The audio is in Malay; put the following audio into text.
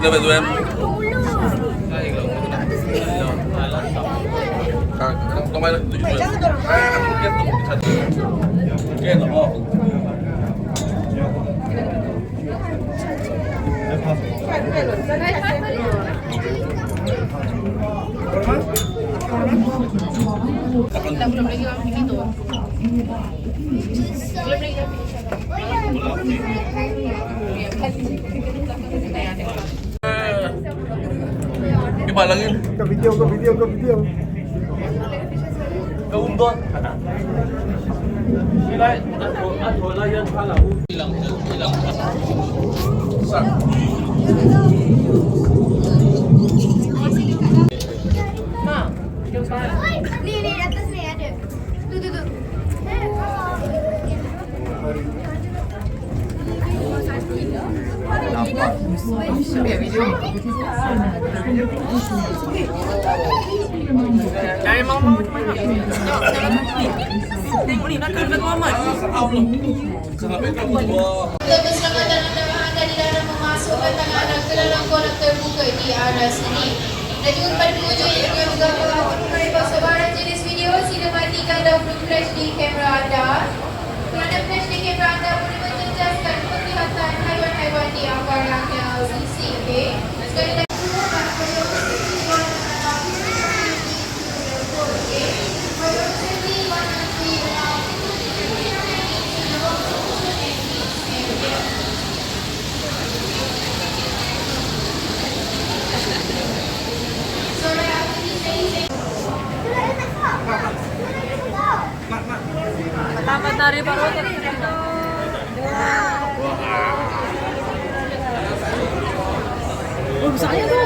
Lepas tu kan kau main tu juga. Kan oh. Belum lagi orang ini tu. Belum lagi. Gimana lagi? Ke video. Kau undur. Ni atas ni ada. Tu. Jangan mau tengok ni nak kena Muhammad. Keselamatan anda di dalam memasukkan tangan anda ke dalam kolam terbuka di arah sini. Dan juga kepada pengunjung yang ingin menggambar atau sebarang jenis video, sila matikan dahulu flash di kamera anda. Kerana flash di kamera anda boleh menjejaskan penglihatan haiwan-haiwan di antaranya sisi. Okey. Sekali lagi. Pertama tari baru Oh, besarnya tu.